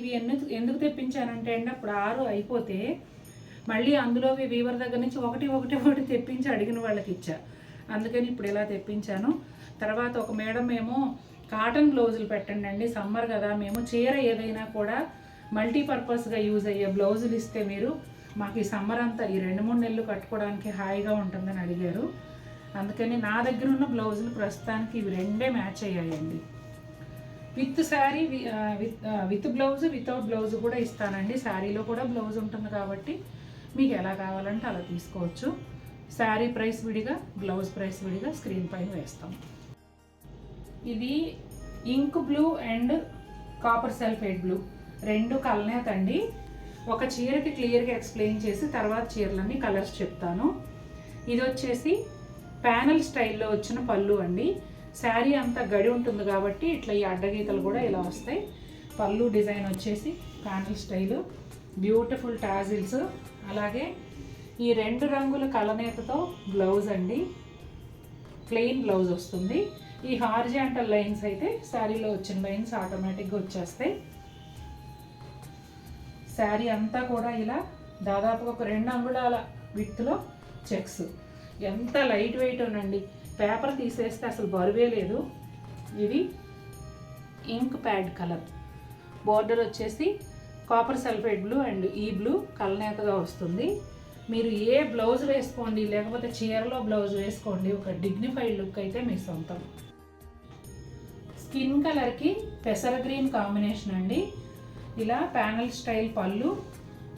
ఇవి ఎందుకు తెప్పించానంటే అండి, అప్పుడు 6 అయిపోతే మళ్ళీ అందులో వీవర్ దగ్గర నుంచి ఒకటి తెప్పించి అడిగిన వాళ్ళకి ఇచ్చా. అందుకని ఇప్పుడు ఇలా తెప్పించాను. తర్వాత ఒక మేడం ఏమో కాటన్ బ్లౌజులు పెట్టండి అండి, సమ్మర్ కదా, మేము చీర ఏదైనా కూడా మల్టీపర్పస్గా యూజ్ అయ్యే బ్లౌజులు ఇస్తే మీరు మాకు ఈ సమ్మర్ అంతా ఈ 2-3 నెలలు కట్టుకోవడానికి హాయిగా ఉంటుందని అడిగారు. అందుకని నా దగ్గర ఉన్న బ్లౌజులు ప్రస్తుతానికి ఇవి 2 మ్యాచ్ అయ్యాయండి. With sari, with blouse, without blouse కూడా ఇస్తానండి. శారీలో కూడా బ్లౌజ్ ఉంటుంది కాబట్టి మీకు ఎలా కావాలంటే అలా తీసుకోవచ్చు. శారీ ప్రైస్ విడిగా, బ్లౌజ్ ప్రైస్ విడిగా స్క్రీన్ పైన వేస్తాం. ఇది ink blue and copper sulphate blue 2 కలనేత అండి. ఒక చీరకి క్లియర్గా ఎక్స్ప్లెయిన్ చేసి తర్వాత చీరలన్నీ కలర్స్ చెప్తాను. ఇది వచ్చేసి ప్యానల్ స్టైల్లో వచ్చిన పళ్ళు అండి. శారీ అంతా గడి ఉంటుంది కాబట్టి ఇట్లా ఈ అడ్డగీతలు కూడా ఇలా వస్తాయి. పళ్ళు డిజైన్ వచ్చేసి ప్యానల్ స్టైలు, బ్యూటిఫుల్ టాజిల్స్. అలాగే ఈ 2 రంగుల కలనేతతో బ్లౌజ్ అండి, ప్లెయిన్ బ్లౌజ్ వస్తుంది. ఈ హారిజాంటల్ లైన్స్ అయితే శారీలో వచ్చిన లైన్స్ ఆటోమేటిక్గా వచ్చేస్తాయి. శారీ అంతా కూడా ఇలా దాదాపుగా ఒక 2 అంగుళాల విత్తులో చెక్స్. ఎంత లైట్ వెయిట్ ఉనండి, పేపర్ తీసేస్తే అసలు బరువే లేదు. ఇది ఇంక్ ప్యాడ్ కలర్. బోర్డర్ వచ్చేసి కాపర్ సల్ఫేట్ బ్లూ అండ్ ఈ బ్లూ కలనేతగా వస్తుంది. మీరు ఏ బ్లౌజ్ వేసుకోండి, లేకపోతే చీరలో బ్లౌజ్ వేసుకోండి, ఒక డిగ్నిఫైడ్ లుక్ అయితే మీ సొంతం. స్కిన్ కలర్కి పెసర గ్రీన్ కాంబినేషన్ అండి. ఇలా ప్యానల్ స్టైల్ పళ్ళు,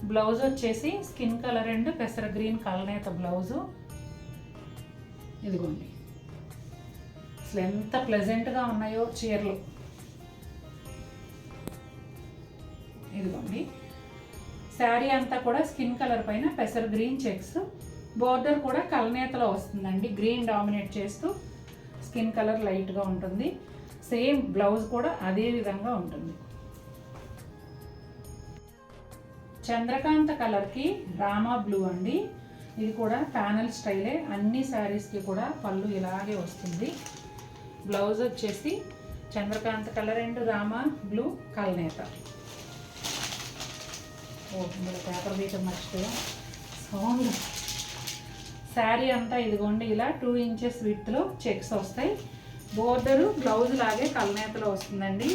బ్లౌజ్ వచ్చేసి స్కిన్ కలర్ అండ్ పెసర గ్రీన్ కలనేత బ్లౌజు. ఇదిగోండి, అసలు ఎంత ప్లెజెంట్గా ఉన్నాయో చీరలు. ఇదిగోండి, శారీ అంతా కూడా స్కిన్ కలర్ పైన పెసర గ్రీన్ చెక్స్. బోర్డర్ కూడా కలనేతలో వస్తుందండి, గ్రీన్ డామినేట్ చేస్తూ స్కిన్ కలర్ లైట్గా ఉంటుంది. సేమ్ బ్లౌజ్ కూడా అదే విధంగా ఉంటుంది. చంద్రకాంత కలర్కి రామా బ్లూ అండి. ఇది కూడా ప్యానల్ స్టైలే. అన్ని శారీస్కి కూడా పళ్ళు ఇలాగే వస్తుంది. బ్లౌజ్ వచ్చేసి చంద్రకాంత కలర్ అండ్ రామా బ్లూ కలనేత. పేపర్ తీయటం మర్చిపోయా, సౌండ్. శారీ అంతా ఇదిగోండి ఇలా 2 ఇంచెస్ విడ్త్లో చెక్స్ వస్తాయి. బోర్డరు బ్లౌజ్ లాగే కలనేతలో వస్తుందండి.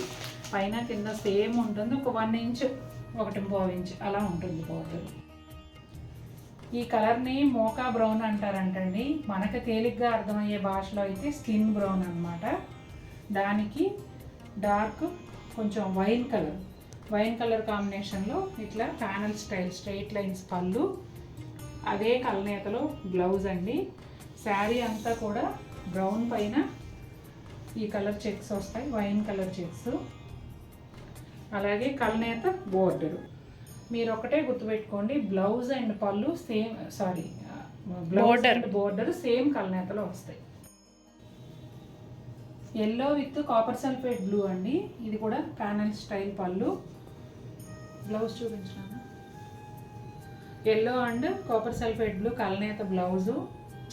పైన కింద సేమ్ ఉంటుంది. ఒక 1 ఇంచ్ 1.5 ఇంచ్ అలా ఉంటుంది బోర్డర్. ఈ కలర్ని మోకా బ్రౌన్ అంటారంటండి. మనకు తేలిగ్గా అర్థమయ్యే భాషలో అయితే స్కిన్ బ్రౌన్ అన్నమాట. దానికి డార్క్ కొంచెం వైన్ కలర్ కాంబినేషన్లో ఇట్లా ప్యానల్ స్టైల్ స్ట్రైట్ లైన్స్ పళ్ళు, అదే కలనేతలో బ్లౌజ్ అండి. శారీ అంతా కూడా బ్రౌన్ పైన ఈ కలర్ చెక్స్ వస్తాయి, వైన్ కలర్ చెక్స్. అలాగే కలనేత బోర్డరు. మీరు ఒకటే గుర్తుపెట్టుకోండి, బ్లౌజ్ అండ్ పళ్ళు same, blouse and border same కలనేతలో వస్తాయి. Yellow with copper sulphate blue అండి. ఇది కూడా ప్యానల్ స్టైల్ పళ్ళు. బ్లౌజ్ చూపించాను. Yellow and copper sulphate blue కలనేత బ్లౌజు.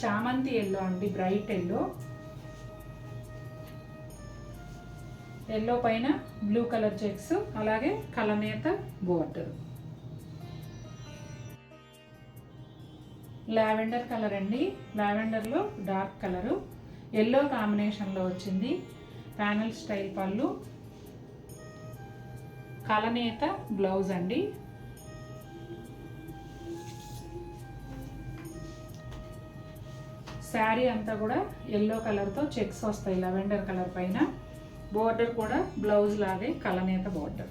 చామంతి ఎల్లో అండి, బ్రైట్ ఎల్లో. ఎల్లో పైన బ్లూ కలర్ చెక్స్, అలాగే కలనేత బోర్డర్. లావెండర్ కలర్ అండి. లావెండర్లో డార్క్ కలరు, ఎల్లో కాంబినేషన్లో వచ్చింది. ప్యానల్ స్టైల్ పళ్ళు, కలనేత బ్లౌజ్ అండి. శారీ అంతా కూడా ఎల్లో కలర్తో చెక్స్ వస్తాయి లావెండర్ కలర్ పైన. బోర్డర్ కూడా బ్లౌజ్ లాగే కలనేత border.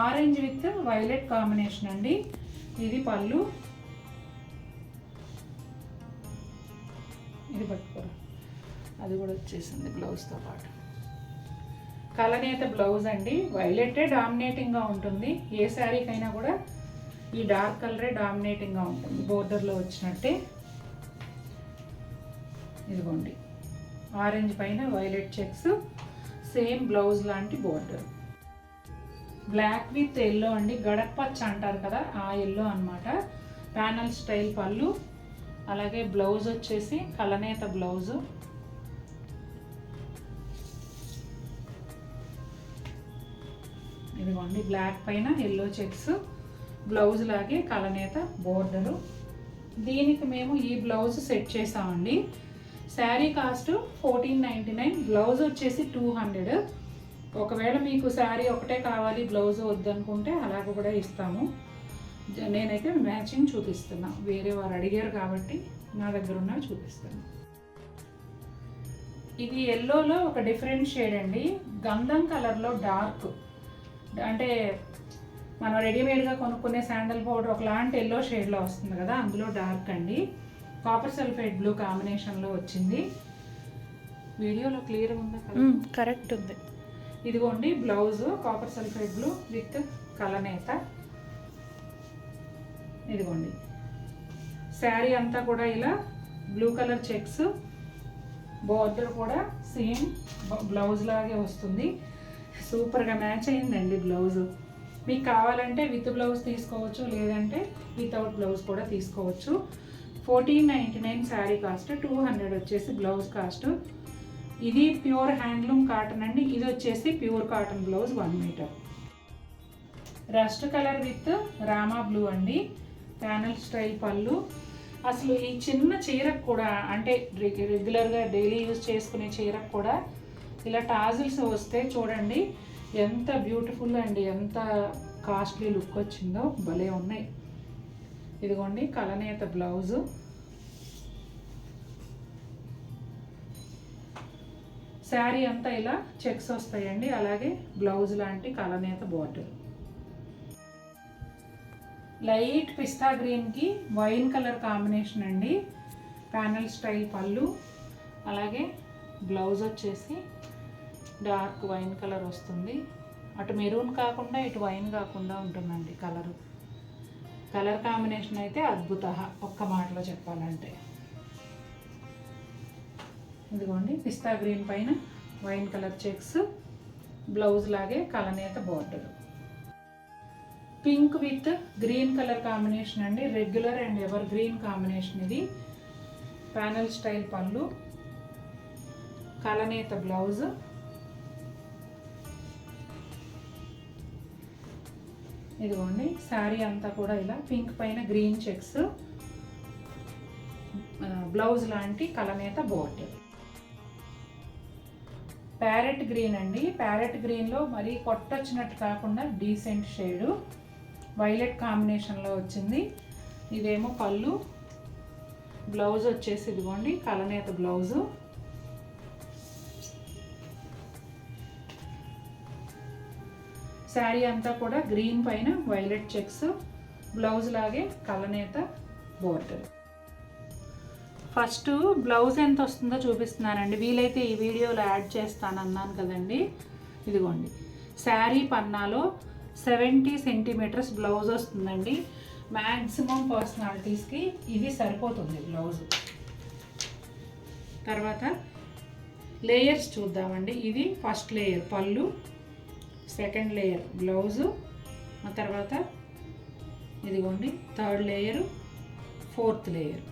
Orange with violet combination అండి. ఇది పళ్ళు. ఇది పట్టుకోరా, అది కూడా వచ్చేసింది బ్లౌజ్తో పాటు. కలనేత బ్లౌజ్ అండి. వైలెటే డామినేటింగ్గా ఉంటుంది. ఏ శారీకైనా కూడా ఈ డార్క్ కలరే డామినేటింగ్గా ఉంటుంది, బోర్డర్లో వచ్చినట్టే. ఇదిగోండి, ఆరెంజ్ పైన వైలెట్ చెక్స్, సేమ్ బ్లౌజ్ లాంటి బోర్డర్. బ్లాక్ విత్ ఎల్లో అండి, గడపచ్చ అంటారు కదా, ఆ ఎల్లో అన్నమాట. ప్యానల్ స్టైల్ పళ్ళు, అలాగే బ్లౌజ్ వచ్చేసి కలనేత బ్లౌజు. ఇదిగోండి బ్లాక్ పైన ఎల్లో చెక్స్, బ్లౌజ్ లాగే కలనేత బోర్డరు. దీనికి మేము ఈ బ్లౌజ్ సెట్ చేసామండి. శారీ కాస్ట్ 1499, బ్లౌజ్ వచ్చేసి 200. ఒకవేళ మీకు శారీ ఒకటే కావాలి బ్లౌజ్ వద్దనుకుంటే అలాగ కూడా ఇస్తాము. నేనైతే మ్యాచింగ్ చూపిస్తున్నా, వేరే వారు అడిగారు కాబట్టి నా దగ్గర ఉన్న చూపిస్తాను. ఇది ఎల్లోలో ఒక డిఫరెంట్ షేడ్ అండి, గంధం కలర్లో డార్క్, అంటే మనం రెడీమేడ్గా కొనుక్కునే శాండల్ పౌడర్ ఒకలాంటి ఎల్లో షేడ్లో వస్తుంది కదా, అందులో డార్క్ అండి. కాపర్ సల్ఫేట్ బ్లూ కాంబినేషన్లో వచ్చింది. వీడియోలో క్లియర్ ఉందా? కరెక్ట్ ఉంది. ఇదిగోండి blouse copper sulphate blue with కలనేత. ఇదిగోండి శారీ అంతా కూడా ఇలా బ్లూ కలర్ చెక్స్, బోర్డర్ కూడా సేమ్ బ్లౌజ్ లాగే వస్తుంది. సూపర్గా మ్యాచ్ అయిందండి బ్లౌజు. మీకు కావాలంటే విత్ బ్లౌజ్ తీసుకోవచ్చు, లేదంటే వితౌట్ బ్లౌజ్ కూడా తీసుకోవచ్చు. 1499 శారీ కాస్ట్, 200 వచ్చేసి బ్లౌజ్ కాస్ట్. ఇది ప్యూర్ హ్యాండ్లూమ్ కాటన్ అండి. ఇది వచ్చేసి pure cotton blouse 1 metre. Rust colour with Rama blue అండి, ప్యానల్ స్టైల్ పళ్ళు. అసలు ఈ చిన్న చీరకు కూడా, అంటే రెగ్యులర్గా డైలీ యూజ్ చేసుకునే చీరకు కూడా ఇలా టాజిల్స్ వస్తే చూడండి ఎంత బ్యూటిఫుల్ అండి, ఎంత కాస్ట్లీ లుక్ వచ్చిందో, భలే ఉన్నాయి. ఇదిగోండి కలనేత బ్లౌజు. శారీ అంతా ఇలా చెక్స్ వస్తాయండి, అలాగే బ్లౌజ్ లాంటి కలనేత బోర్డర్. లైట్ పిస్తా గ్రీన్కి వైన్ కలర్ కాంబినేషన్ అండి, ప్యానల్ స్టైల్ పళ్ళు, అలాగే బ్లౌజ్ వచ్చేసి డార్క్ వైన్ కలర్ వస్తుంది. అటు మెరూన్ కాకుండా ఇటు వైన్ కాకుండా ఉంటుందండి కలరు. కలర్ కాంబినేషన్ అయితే అద్భుత, ఒక్క మాటలో చెప్పాలంటే. ఇదిగోండి పిస్తా గ్రీన్ పైన వైన్ కలర్ చెక్స్, బ్లౌజ్ లాగే కలనేత border. Pink with green colour combination అండి, regular and evergreen combination. ఇది ప్యానల్ స్టైల్ పళ్ళు, కలనేత బ్లౌజ్. ఇదిగోండి శారీ అంతా కూడా ఇలా పింక్ పైన గ్రీన్ చెక్స్, బ్లౌజ్ లాంటి కలనేత బోర్డర్. ప్యారెట్ గ్రీన్ అండి, ప్యారెట్ గ్రీన్లో మరీ కొట్టొచ్చినట్టు కాకుండా డీసెంట్ షేడు, వైలెట్ కాంబినేషన్లో వచ్చింది. ఇదేమో పళ్ళు, బ్లౌజ్ వచ్చేసి ఇదిగోండి కలనేత బ్లౌజు. శారీ అంతా కూడా గ్రీన్ పైన వైలెట్ చెక్స్, బ్లౌజ్ లాగే కలనేత బోర్డర్. ఫస్ట్ బ్లౌజ్ ఎంత వస్తుందో చూపిస్తున్నానండి, వీలైతే ఈ వీడియోలో యాడ్ చేస్తాను అన్నాను కదండి. ఇదిగోండి శారీ పన్నాలో 70 సెంటీమీటర్స్ బ్లౌజ్ వస్తుందండి. మ్యాక్సిమం పర్సనాలిటీస్కి ఇది సరిపోతుంది బ్లౌజ్. తర్వాత లేయర్స్ చూద్దామండి. ఇది ఫస్ట్ లేయర్ పళ్ళు, సెకండ్ లేయర్ బ్లౌజు, ఆ తర్వాత ఇదిగోండి third layer, fourth layer,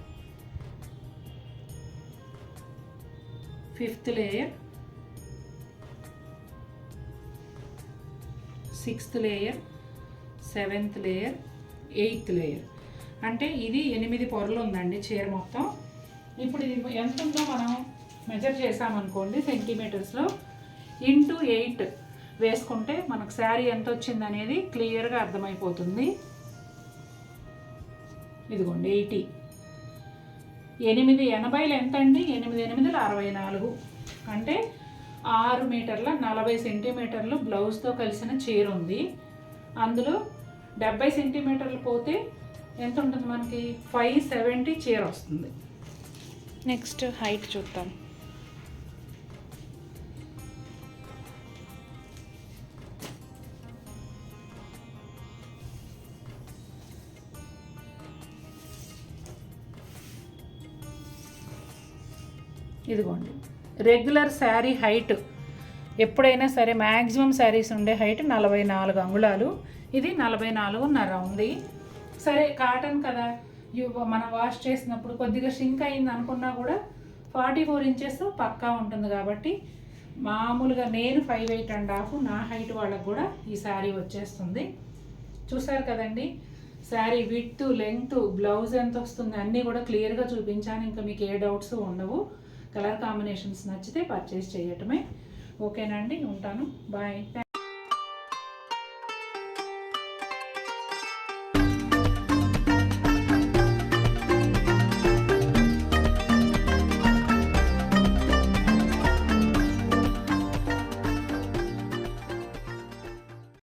fifth layer, sixth layer, seventh layer, eighth layer. అంటే ఇది 8 పొరలు ఉందండి చీర మొత్తం. ఇప్పుడు ఇది ఎంత ఉందో మనం మెజర్ చేసామనుకోండి సెంటీమీటర్స్లో, ఇంటూ 8 వేసుకుంటే మనకు శారీ ఎంత వచ్చింది అనేది క్లియర్గా అర్థమైపోతుంది. ఇదిగోండి 80. 880 ఎంత అండి? 8 8 64, అంటే 6 మీటర్ల 40 సెంటీమీటర్లు బ్లౌజ్తో కలిసిన చీర ఉంది. అందులో 70 సెంటీమీటర్లు పోతే ఎంత ఉంటుంది మనకి? 570 చీర వస్తుంది. నెక్స్ట్ హైట్ చూద్దాం. ఇదిగోండి రెగ్యులర్ శారీ హైట్ ఎప్పుడైనా సరే మ్యాక్సిమం శారీస్ ఉండే హైట్ 44 అంగుళాలు. ఇది 44.5 ఉంది. సరే కాటన్ కదా, మనం వాష్ చేసినప్పుడు కొద్దిగా షింక్ అయింది అనుకున్నా కూడా 44 ఇంచెస్ పక్కా ఉంటుంది కాబట్టి మామూలుగా నేను 5'8.5" నా హైట్ వాళ్ళకు కూడా ఈ శారీ వచ్చేస్తుంది. చూసారు కదండి, శారీ విడ్త్, లెంగ్త్, బ్లౌజ్ ఎంత వస్తుంది అన్నీ కూడా క్లియర్గా చూపించాను. ఇంకా మీకు ఏ డౌట్స్ ఉండవు. కలర్ కాంబినేషన్స్ నచ్చితే పర్చేస్ చేయటమే. ఓకేనా అండి, ఉంటాను, బాయ్.